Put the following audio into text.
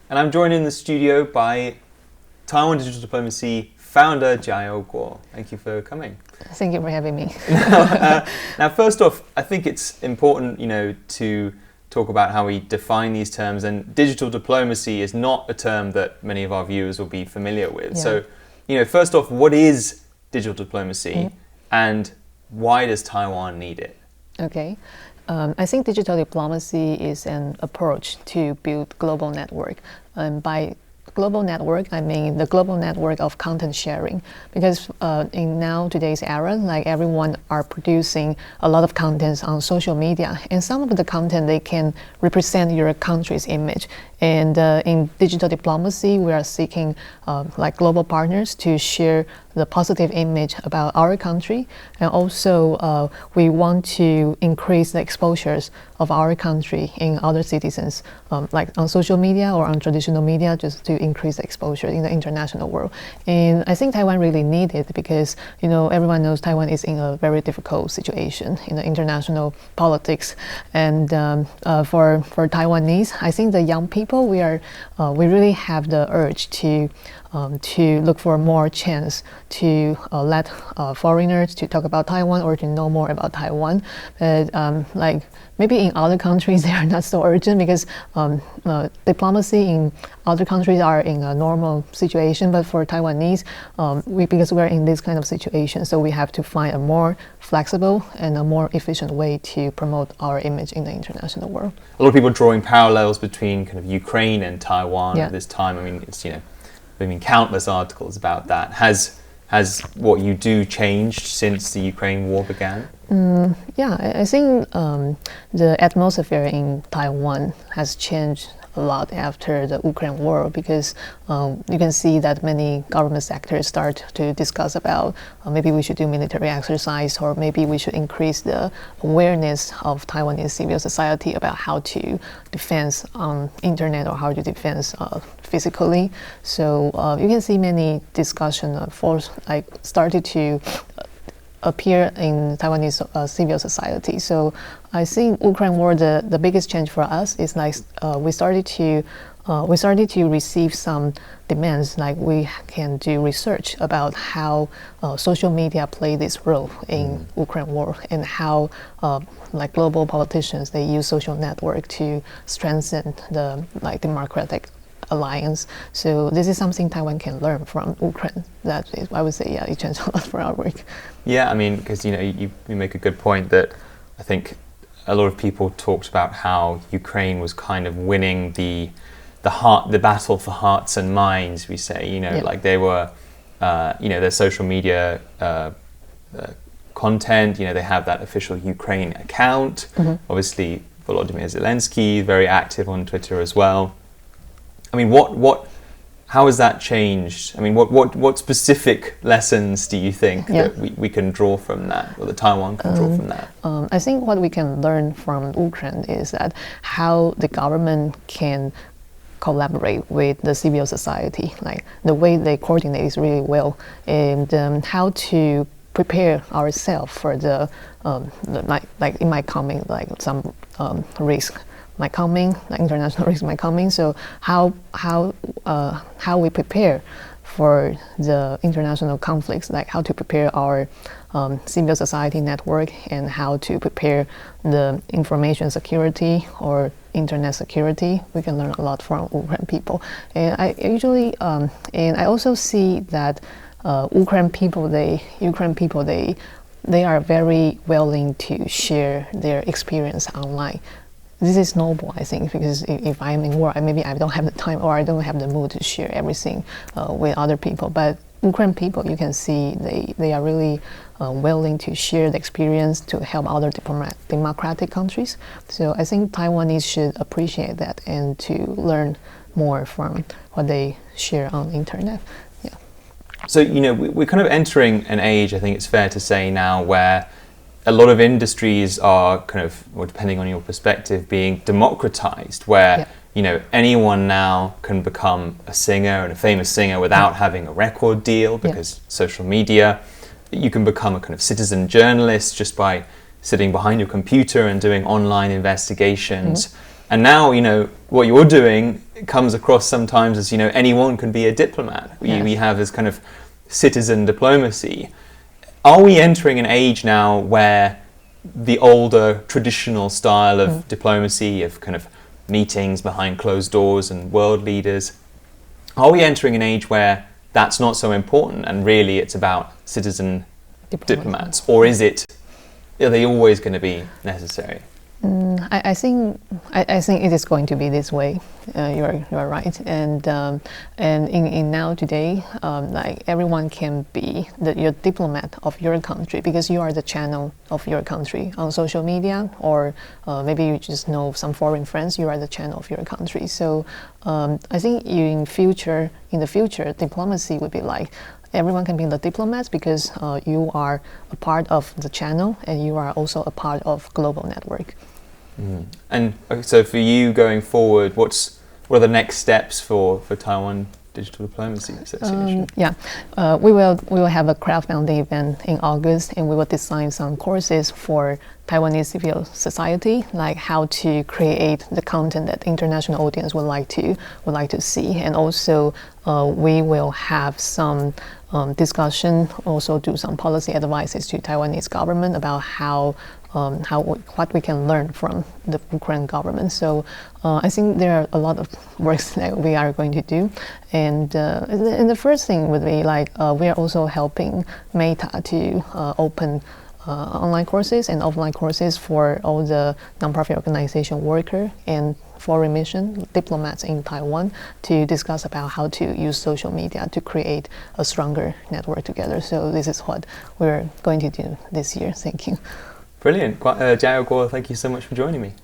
And I'm joined in the studio by Taiwan Digital Diplomacy founder chia-you. Thank you for coming. Thank you for having me. Now, first off, I think it's important, to talk about how we define these terms. And digital diplomacy is not a term that many of our viewers will be familiar with. Yeah. So, first off, what is digital diplomacy, and why does Taiwan need it? Okay. I think digital diplomacy is an approach to build global network. And by global network, I mean the global network of content sharing, because in today's era, like everyone are producing a lot of contents on social media, and some of the content they can represent your country's image. And in digital diplomacy, we are seeking like global partners to share the positive image about our country, and also we want to increase the exposures of our country in other citizens, like on social media or on traditional media, just to increase the exposure in the international world. And I think Taiwan really needs it because everyone knows Taiwan is in a very difficult situation in the international politics, and for Taiwanese, I think the young people we really have the urge to look for more chance to let foreigners to talk about Taiwan or to know more about Taiwan. But like maybe in other countries they are not so urgent because diplomacy in other countries are in a normal situation. But for Taiwanese, because we're in this kind of situation, so we have to find a more flexible and a more efficient way to promote our image in the international world. A lot of people drawing parallels between kind of Ukraine and Taiwan at this time. I mean, it's countless articles about that. Has what you do changed since the Ukraine war began? I think the atmosphere in Taiwan has changed a lot after the Ukraine war, because you can see that many government sectors start to discuss about maybe we should do military exercise, or maybe we should increase the awareness of Taiwanese civil society about how to defend on internet or how to defend physically. So you can see many discussion started to appear in Taiwanese civil society. So I think Ukraine war, the biggest change for us is like we started to receive some demands, like we can do research about how social media play this role in Ukraine war, and how like global politicians, they use social network to strengthen the democratic alliance. So this is something Taiwan can learn from Ukraine. That is, I would say, it changed a lot for our work. Yeah, I mean, because you make a good point that I think a lot of people talked about how Ukraine was kind of winning the battle for hearts and minds. We say, like they were, their social media content. They have that official Ukraine account. Obviously, Volodymyr Zelensky very active on Twitter as well. I mean, how has that changed? I mean, what specific lessons do you think that we can draw from that, or that Taiwan can draw from that? I think what we can learn from Ukraine is that how the government can collaborate with the civil society, like the way they coordinate is really well, and how to prepare ourselves for the like it might coming like some risk might coming, like international risk might coming. So how we prepare for the international conflicts, like how to prepare our civil society network, and how to prepare the information security or internet security. We can learn a lot from Ukraine people. And I usually, and I also see that Ukraine people, they are very willing to share their experience online. This is noble, I think, because if I'm in war, maybe I don't have the time or I don't have the mood to share everything with other people. But Ukrainian people, you can see they are really willing to share the experience to help other democratic countries. So I think Taiwanese should appreciate that and to learn more from what they share on the internet. Yeah. So, we're kind of entering an age, I think it's fair to say now, where a lot of industries are kind of, well, depending on your perspective, being democratized, where anyone now can become a singer and a famous singer without having a record deal, because social media. You can become a kind of citizen journalist just by sitting behind your computer and doing online investigations. And now, what you're doing comes across sometimes as, anyone can be a diplomat. Yes. We have this kind of citizen diplomacy. Are we entering an age now where the older traditional style of diplomacy, of kind of meetings behind closed doors and world leaders, are we entering an age where that's not so important and really it's about citizen diplomats? Or are they always going to be necessary? I think it is going to be this way. You're right, and in now today, like everyone can be your diplomat of your country because you are the channel of your country on social media, or maybe you just know some foreign friends. You are the channel of your country. So I think in the future, diplomacy would be like, everyone can be the diplomats because you are a part of the channel and you are also a part of global network. And so for you going forward, what are the next steps for Taiwan Digital Diplomacy Association? We will have a crowdfunding event in August, and we will design some courses for Taiwanese civil society, like how to create the content that international audience would like to see, and also we will have some discussion, also do some policy advices to Taiwanese government about what we can learn from the Ukraine government. So I think there are a lot of works that we are going to do, and the first thing would be like we are also helping Meta to open online courses and offline courses for all the nonprofit organization worker and foreign mission diplomats in Taiwan to discuss about how to use social media to create a stronger network together. So this is what we're going to do this year. Thank you. Brilliant. Chia-you, thank you so much for joining me.